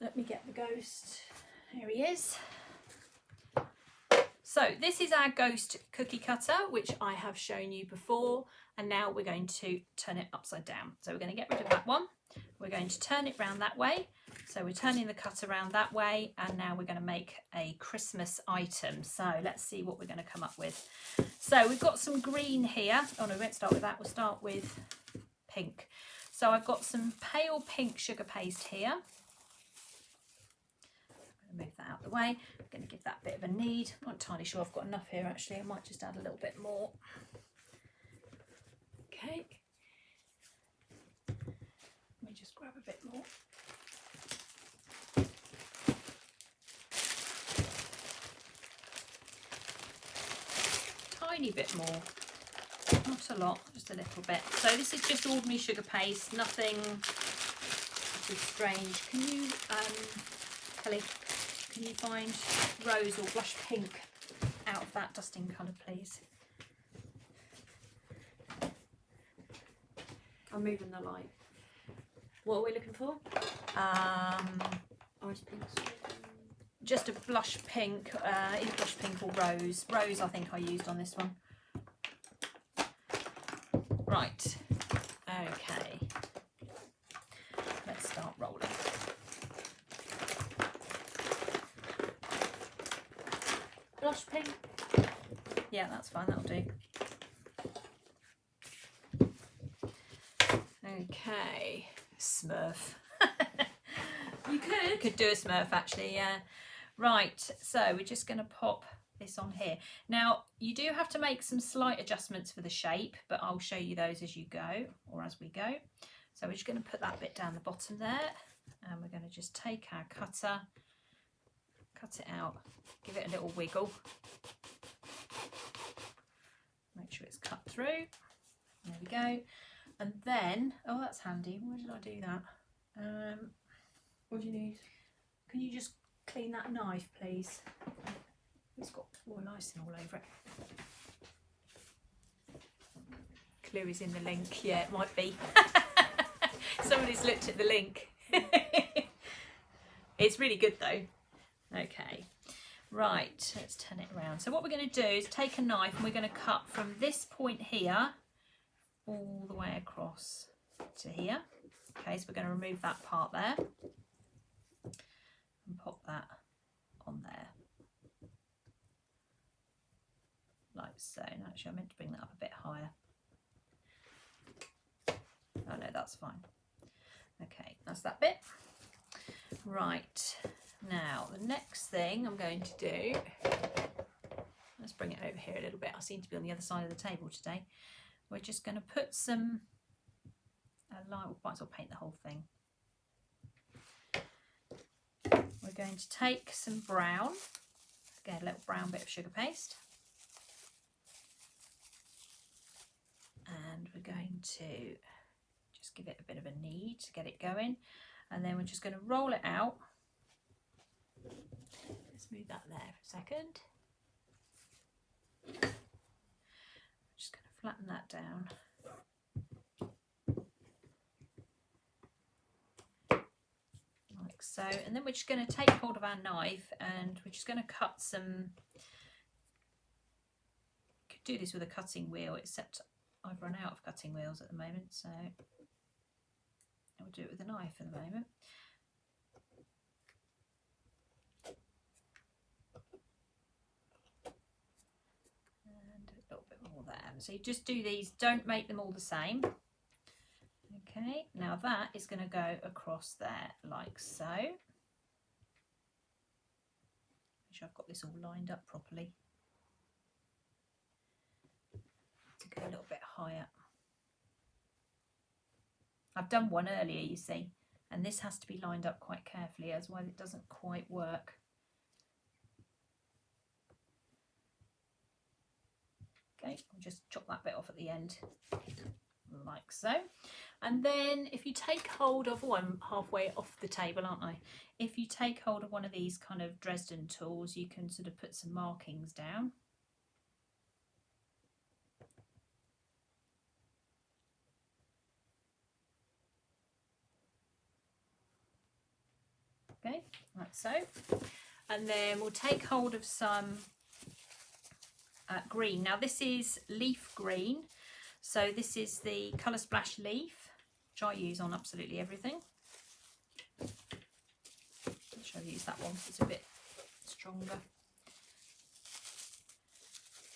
Let me get the ghost. Here he is. So this is our ghost cookie cutter, which I have shown you before, and now we're going to turn it upside down. So we're going to get rid of that one. We're going to turn it round that way. So we're turning the cutter around that way, and now we're going to make a Christmas item. So let's see what we're going to come up with. So we've got some green here. Oh no, we won't start with that. We'll start with pink. So I've got some pale pink sugar paste here. Move that out of the way. I'm going to give that a bit of a knead. I'm not entirely sure I've got enough here actually. I might just add a little bit more. Okay. Let me just grab a bit more. Tiny bit more. Not a lot, just a little bit. So this is just ordinary sugar paste, nothing too strange. Can you, Kelly, can you find rose or blush pink out of that dusting colour, please? I'm moving the light. What are we looking for? Ice pink. Just a blush pink, either blush pink or rose. Rose I think I used on this one. Right, okay. Let's start rolling. Blush pink. Yeah, that's fine, that'll do. Okay, Smurf. You Could do a Smurf actually, yeah. Right, so we're just going to pop this on here. Now, you do have to make some slight adjustments for the shape, but I'll show you those as you go, or as we go. So we're just going to put that bit down the bottom there, and we're going to just take our cutter, cut it out, give it a little wiggle. Make sure it's cut through. There we go. And then, oh, that's handy. Why did I do that? What do you need? Can you just clean that knife, please? It's got oil icing all over it. Clue is in the link. Yeah, it might be. Somebody's looked at the link. It's really good though. Okay. Right, let's turn it around. So what we're going to do is take a knife and we're going to cut from this point here all the way across to here. Okay, so we're going to remove that part there and pop that on there. Like so. And actually I meant to bring that up a bit higher. Oh no, that's fine. Okay, that's that bit. Right, now the next thing I'm going to do, let's bring it over here a little bit. I seem to be on the other side of the table today. We're just going to put some light, we might as well paint the whole thing. We're going to take some brown, get a little brown bit of sugar paste, and we're going to just give it a bit of a knead to get it going, and then we're just going to roll it out. Let's move that there for a second. Just going to flatten that down. Like so, and then we're just going to take hold of our knife and we're just going to cut some. You could do this with a cutting wheel, except I've run out of cutting wheels at the moment, so I'll do it with a knife at the moment. And a little bit more there. So you just do these, don't make them all the same. Okay, now that is going to go across there like so. Make sure I've got this all lined up properly. To go a little bit higher. I've done one earlier, you see, and this has to be lined up quite carefully, otherwise it doesn't quite work. Okay, I'll just chop that bit off at the end, like so. And then if you take hold of, oh, I'm halfway off the table, aren't I? If you take hold of one of these kind of Dresden tools, you can sort of put some markings down. Okay, like so. And then we'll take hold of some green. Now this is leaf green, so this is the Colour Splash leaf, which I use on absolutely everything. I'm sure I've used that one, it's a bit stronger.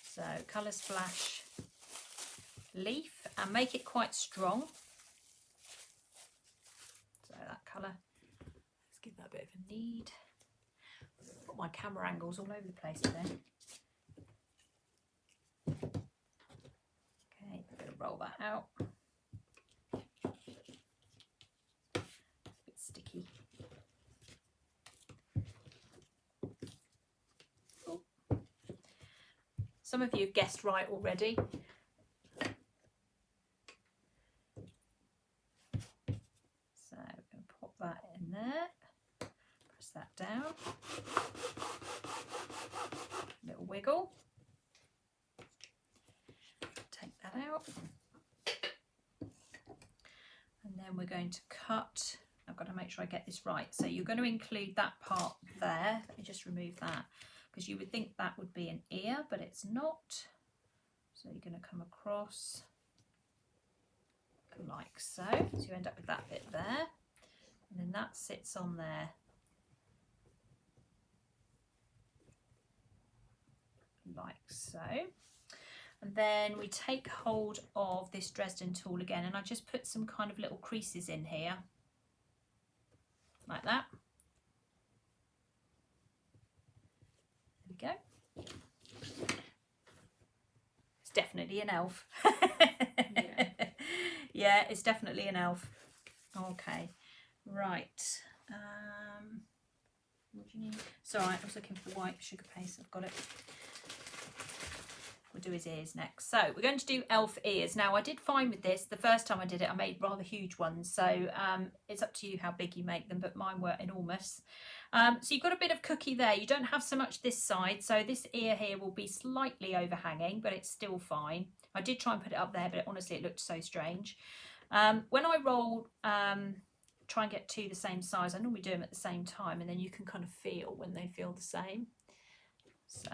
So Colour Splash leaf, and make it quite strong. So that colour, let's give that a bit of a knead. Got my camera angles all over the place today. Okay, I'm going to roll that out. A bit sticky. Ooh. Some of you have guessed right already. So I'm going to pop that in there. Press that down. Little wiggle. Take that out. And then we're going to cut. I've got to make sure I get this right. So you're going to include that part there. Let me just remove that, because you would think that would be an ear, but it's not. So you're going to come across like so. So you end up with that bit there. And then that sits on there. Like so. And then we take hold of this Dresden tool again, and I just put some kind of little creases in here like that. There we go. It's definitely an elf. Yeah. Yeah, it's definitely an elf. Okay, right. What do you need? Sorry, I was looking for white sugar paste. I've got it. We'll do his ears next. So we're going to do elf ears. Now I did fine with this. The first time I did it, I made rather huge ones. So it's up to you how big you make them, but mine were enormous. So you've got a bit of cookie there. You don't have so much this side. So this ear here will be slightly overhanging, but it's still fine. I did try and put it up there, but honestly, it looked so strange. When I roll, try and get two the same size. I normally do them at the same time, and then you can kind of feel when they feel the same. So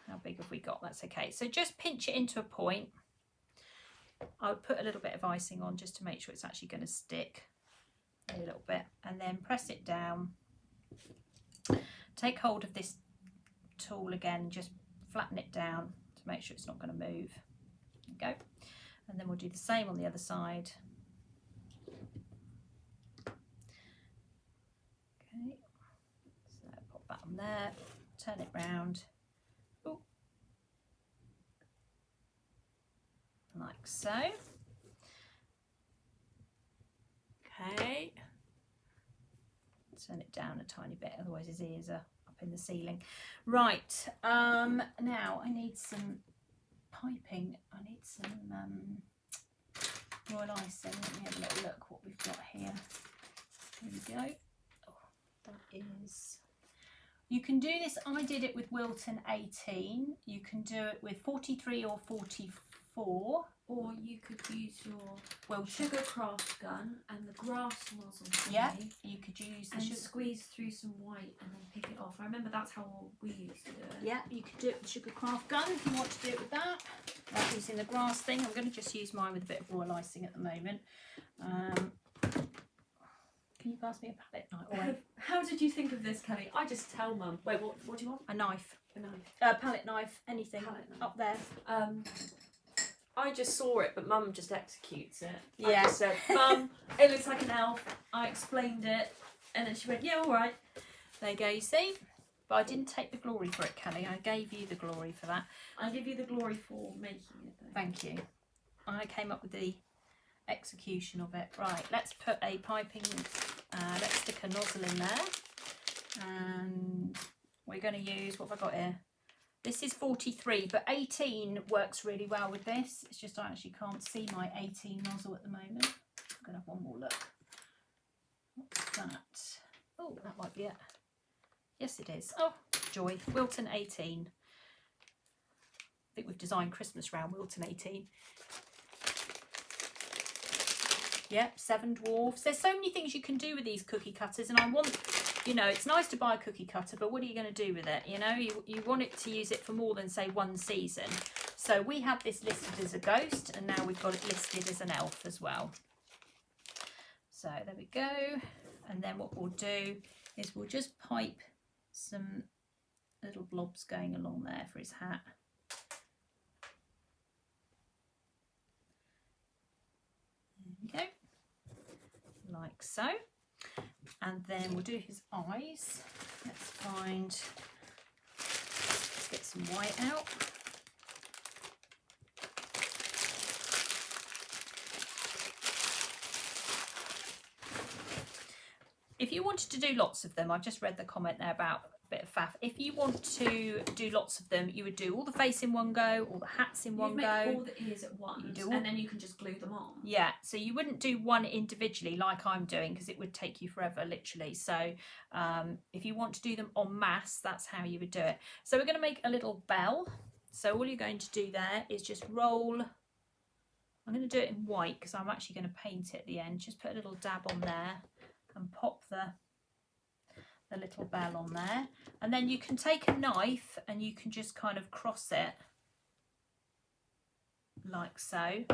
how big have we got? That's okay. So just pinch it into a point. I would put a little bit of icing on just to make sure it's actually going to stick a little bit, and then press it down. Take hold of this tool again, just flatten it down to make sure it's not going to move. There you go. And then we'll do the same on the other side. Okay, so pop that on there, turn it round. Ooh. Like so. Okay. Turn it down a tiny bit, otherwise his ears are up in the ceiling. Right, now I need some piping. I need some royal icing. Let me have a little look what we've got here. Here we go. Oh, that is... You can do this, I did it with Wilton 18. You can do it with 43 or 44. Or you could use your Well, Sugarcraft gun and the grass nozzle thingy, yeah, you could use the and sugar. squeeze through some white and then pick it off. I remember that's how we used to do it. Yeah, you could do it with the Sugarcraft gun if you want to do it with that. Like using the grass thing. I'm going to just use mine with a bit of royal icing at the moment. Can you pass me a palette knife? Or How did you think of this, Kelly? I just tell Mum. Wait, what do you want? a knife? A knife. Palette knife, anything Palette knife. up there. I just saw it, but Mum just executes it. Yeah. I just said, Mum, it looks like an elf. I explained it, and then she went, yeah, all right. There you go, you see? But I didn't take the glory for it, Kelly. I gave you the glory for that. I give you the glory for making it, though. Thank you. I came up with the execution of it. Right, let's put a piping, let's stick a nozzle in there. And we're going to use, what have I got here? This is 43, but 18 works really well with this. It's just I actually can't see my 18 nozzle at the moment. I'm going to have one more look. What's that? Oh, that might be it. Yes, it is. Oh, joy. Wilton 18. I think we've designed Christmas round Wilton 18. Yep, 7 dwarfs. There's so many things you can do with these cookie cutters, and I want, you know, it's nice to buy a cookie cutter, but what are you going to do with it? You know, you want it to use it for more than, say, 1 season. So we have this listed as a ghost, and now we've got it listed as an elf as well. So there we go. And then what we'll do is we'll just pipe some little blobs going along there for his hat. There we go, like so. And then we'll do his eyes. Let's get some white out. If you wanted to do lots of them, I've just read the comment there about a bit of faff. If you want to do lots of them, you would do all the face in one go, all the hats in one go. Make all the ears at once, and then you can just glue them on. Yeah, so you wouldn't do one individually like I'm doing, because it would take you forever, literally. So if you want to do them en masse, that's how you would do it. So we're going to make a little bell. So all you're going to do there is just roll. I'm going to do it in white because I'm actually going to paint it at the end. Just put a little dab on there and pop the little bell on there, and then you can take a knife and you can just kind of cross it like so.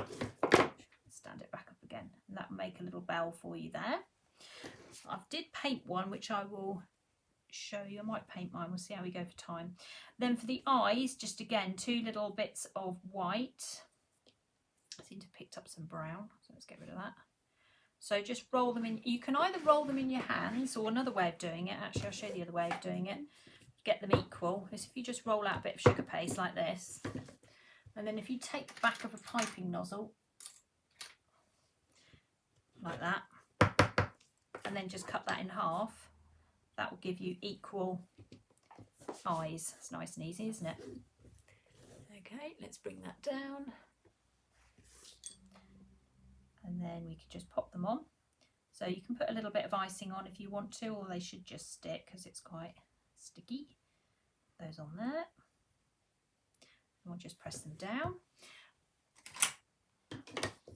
Stand it back up again, and that will make a little bell for you there. I did paint one which I will show you. I might paint mine, we'll see how we go for time. Then for the eyes, just again 2 little bits of white. I seem to have picked up some brown, so let's get rid of that. So just roll them in. You can either roll them in your hands, or another way of doing it, actually I'll show you the other way of doing it, get them equal, is if you just roll out a bit of sugar paste like this, and then if you take the back of a piping nozzle like that, and then just cut that in half, that will give you equal eyes. It's nice and easy, isn't it? Okay, let's bring that down. And then we can just pop them on. So you can put a little bit of icing on if you want to, or they should just stick because it's quite sticky. Those on there. And we'll just press them down.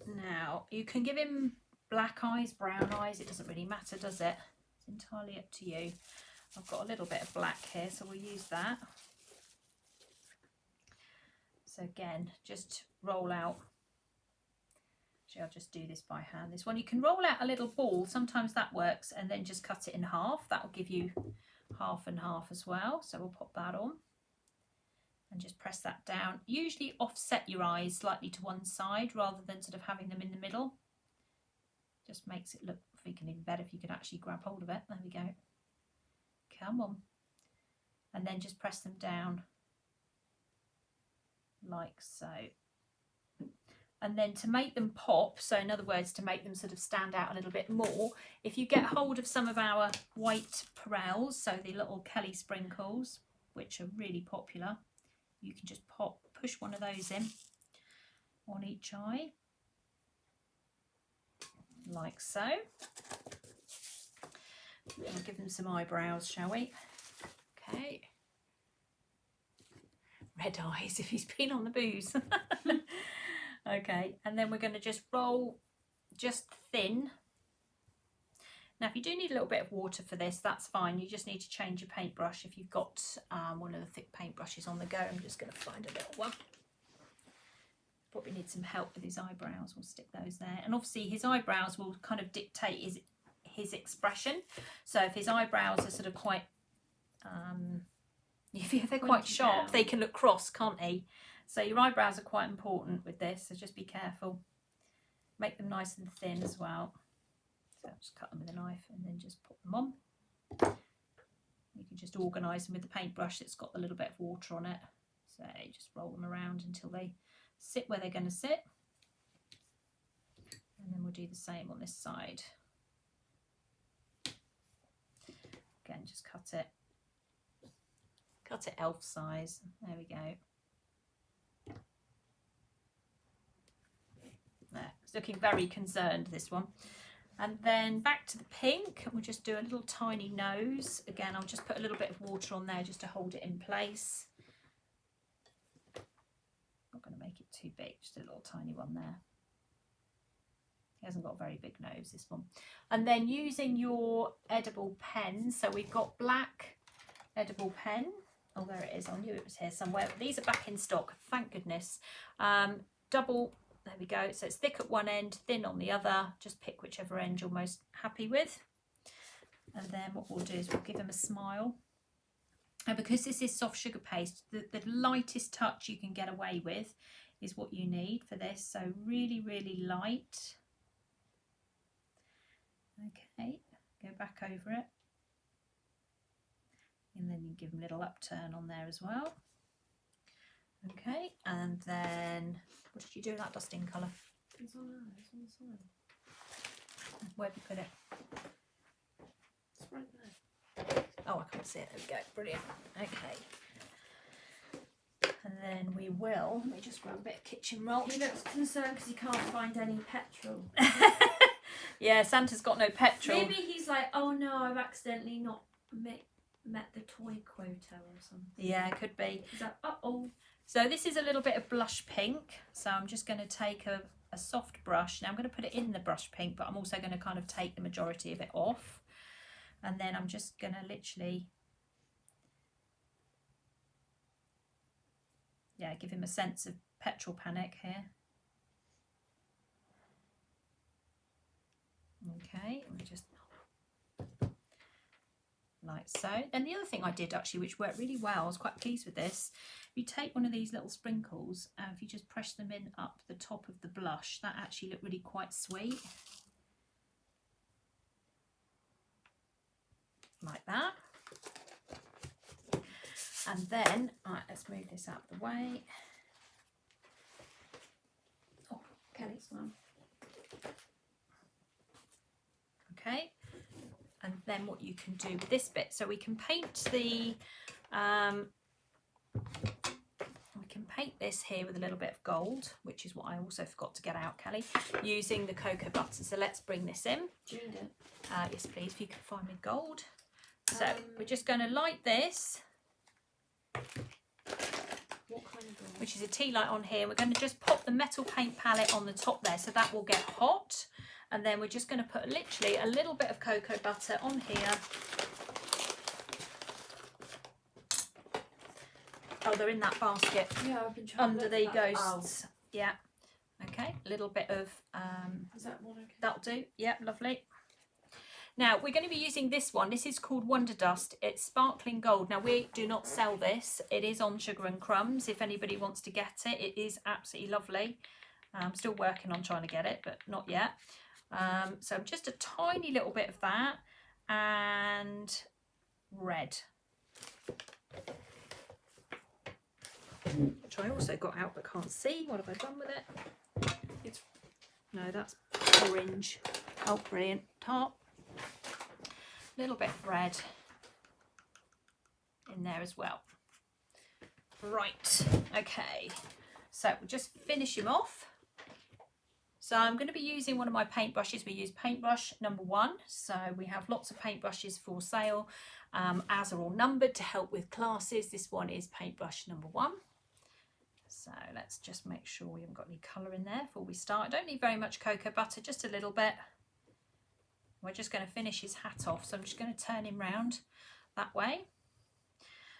Now, you can give him black eyes, brown eyes, it doesn't really matter, does it? It's entirely up to you. I've got a little bit of black here, so we'll use that. So again, just roll out. Actually, I'll just do this by hand. This one, you can roll out a little ball, sometimes that works, and then just cut it in half. That will give you half and half as well. So we'll pop that on and just press that down. Usually offset your eyes slightly to one side rather than sort of having them in the middle. Just makes it look freaking even better if you could actually grab hold of it. There we go. Come on. And then just press them down like so. And then to make them pop, so in other words, to make them sort of stand out a little bit more, if you get hold of some of our white Perels, so the little Kelly sprinkles, which are really popular, you can just push one of those in on each eye, like so. We'll give them some eyebrows, shall we? Okay. Red eyes if he's been on the booze. Okay, and then we're going to just roll just thin. Now, if you do need a little bit of water for this, that's fine. You just need to change your paintbrush if you've got one of the thick paintbrushes on the go. I'm just going to find a little one. Probably need some help with his eyebrows. We'll stick those there. And obviously his eyebrows will kind of dictate his expression. So if his eyebrows are sort of quite, if they're quite sharp, they can look cross, can't they? So your eyebrows are quite important with this, so just be careful. Make them nice and thin as well. So just cut them with a knife and then just put them on. You can just organise them with the paintbrush that's got a little bit of water on it. So just roll them around until they sit where they're going to sit. And then we'll do the same on this side. Again, just cut it elf size. There we go. There, it's looking very concerned, this one. And then back to the pink, we'll just do a little tiny nose. Again, I'll just put a little bit of water on there just to hold it in place. Not going to make it too big, just a little tiny one there. hasn't got a very big nose, this one. And then using your edible pen, so we've got black edible pen. Oh, there it is. I knew it was here somewhere. These are back in stock, thank goodness. Double, there we go. So it's thick at one end, thin on the other. Just pick whichever end you're most happy with. And then what we'll do is we'll give him a smile. And because this is soft sugar paste, the lightest touch you can get away with is what you need for this. So really, really light. Okay, go back over it. And then you give them a little upturn on there as well. Okay, and then what did you do with that dusting colour? It's on there, it's on the side. Where have you put it? It's right there. Oh, I can't see it. There we go. Brilliant. Okay. And then we will, let me just grab a bit of kitchen roll. He looks concerned because he can't find any petrol. Yeah, Santa's got no petrol. Maybe he's like, oh no, I've accidentally not met the toy quota or something. Yeah, it could be. He's like, uh-oh. So this is a little bit of blush pink. So I'm just going to take a soft brush. Now I'm going to put it in the brush pink, but I'm also going to kind of take the majority of it off. And then I'm just going to literally, yeah, give him a sense of petrol panic here. Okay, let me just, like so. And the other thing I did actually, which worked really well, I was quite pleased with this. You take one of these little sprinkles and if you just press them in up the top of the blush, that actually looked really quite sweet. Like that. And then, right, let's move this out of the way. Oh, Kelly's one. Okay, and then what you can do with this bit, so we can paint the this here with a little bit of gold, which is what I also forgot to get out, Kelly, using the cocoa butter. So let's bring this in. Do you need it? Yes, please, if you can find me gold. So we're just going to light this. What kind of gold? Which is a tea light on here. We're going to just pop the metal paint palette on the top there, so that will get hot. And then we're just going to put literally a little bit of cocoa butter on here. Oh, they're in that basket. Yeah, I've been trying under to the look for that. ghosts. Oh. Yeah. Okay, a little bit of Is that one okay? that'll do. Yeah, lovely. Now we're going to be using this one. This is called Wonder Dust. It's sparkling gold. Now we do not sell this. It is on Sugar and Crumbs. If anybody wants to get it, it is absolutely lovely. I'm still working on trying to get it, but not yet. So just a tiny little bit of that and red, which I also got out but can't see. What have I done with it? It's no, that's orange. Oh, brilliant. Top. Little bit of red in there as well. Right. Okay. So we'll just finish him off. So I'm going to be using one of my paintbrushes. We use paintbrush number 1. So we have lots of paintbrushes for sale, as are all numbered to help with classes. This one is paintbrush number 1. So let's just make sure we haven't got any colour in there before we start. I don't need very much cocoa butter, just a little bit. We're just going to finish his hat off. So I'm just going to turn him round that way.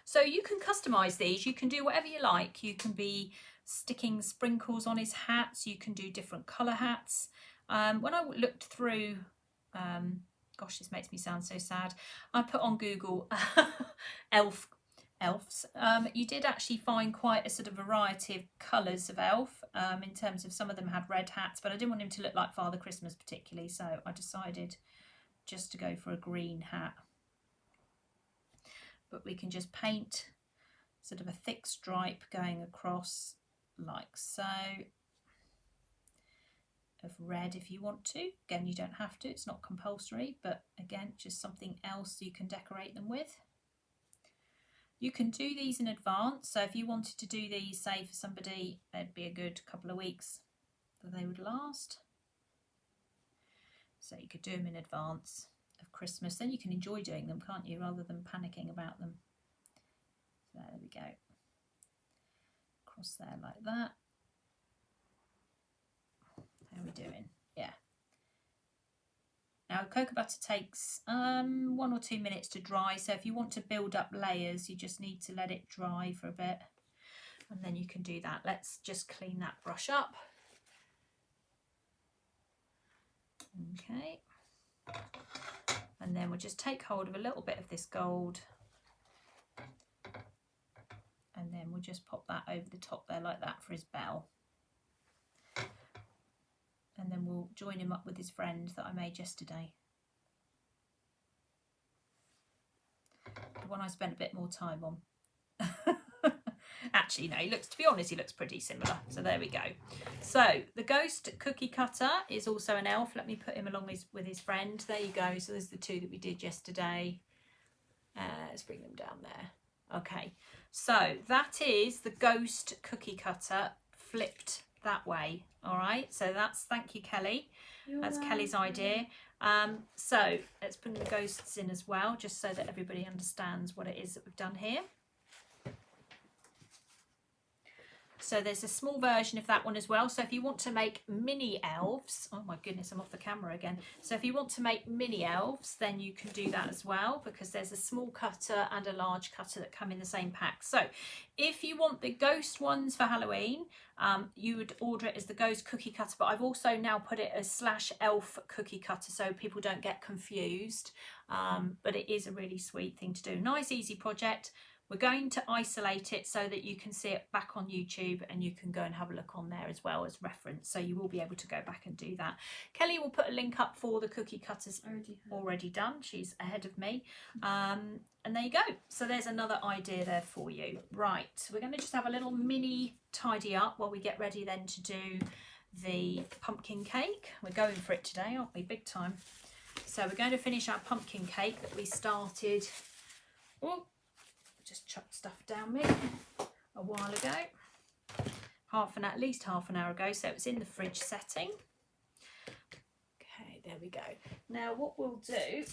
So you can customise these. You can do whatever you like. You can be sticking sprinkles on his hats. You can do different colour hats. When I looked through, gosh, this makes me sound so sad. I put on Google elves. You did actually find quite a sort of variety of colours of elf, in terms of some of them had red hats, but I didn't want him to look like Father Christmas particularly, so I decided just to go for a green hat. But we can just paint sort of a thick stripe going across like so, of red if you want to. Again, you don't have to, it's not compulsory, but again, just something else you can decorate them with. You can do these in advance, so if you wanted to do these, say for somebody, it'd be a good couple of weeks that they would last. So you could do them in advance of Christmas, then you can enjoy doing them, can't you, rather than panicking about them. So there we go. Across there like that. How are we doing? Yeah. Now cocoa butter takes 1 or 2 minutes to dry, so if you want to build up layers you just need to let it dry for a bit and then you can do that. Let's just clean that brush up. Okay, and then we'll just take hold of a little bit of this gold and then we'll just pop that over the top there like that for his bell. And then we'll join him up with his friend that I made yesterday. The one I spent a bit more time on. Actually, no, he looks, to be honest, he looks pretty similar. So there we go. So the ghost cookie cutter is also an elf. Let me put him along with his friend. There you go. So there's the two that we did yesterday. Let's bring them down there. Okay, so that is the ghost cookie cutter flipped that way. All right, so that's, thank you, Kelly. That's Kelly's idea. So let's put the ghosts in as well, just so that everybody understands what it is that we've done here. So there's a small version of that one as well. So if you want to make mini elves, oh my goodness, I'm off the camera again. So if you want to make mini elves, then you can do that as well, because there's a small cutter and a large cutter that come in the same pack. So if you want the ghost ones for Halloween, you would order it as the ghost cookie cutter, but I've also now put it as /elf cookie cutter so people don't get confused. But it is a really sweet thing to do. Nice, easy project. We're going to isolate it so that you can see it back on YouTube and you can go and have a look on there as well as reference. So you will be able to go back and do that. Kelly will put a link up for the cookie cutters already done. She's ahead of me. And there you go. So there's another idea there for you. Right, we're going to just have a little mini tidy up while we get ready then to do the pumpkin cake. We're going for it today, aren't we? Big time. So we're going to finish our pumpkin cake that we started. Oh, just chucked stuff down me a while ago, at least half an hour ago, so it's in the fridge setting. Okay, there we go. Now what we'll do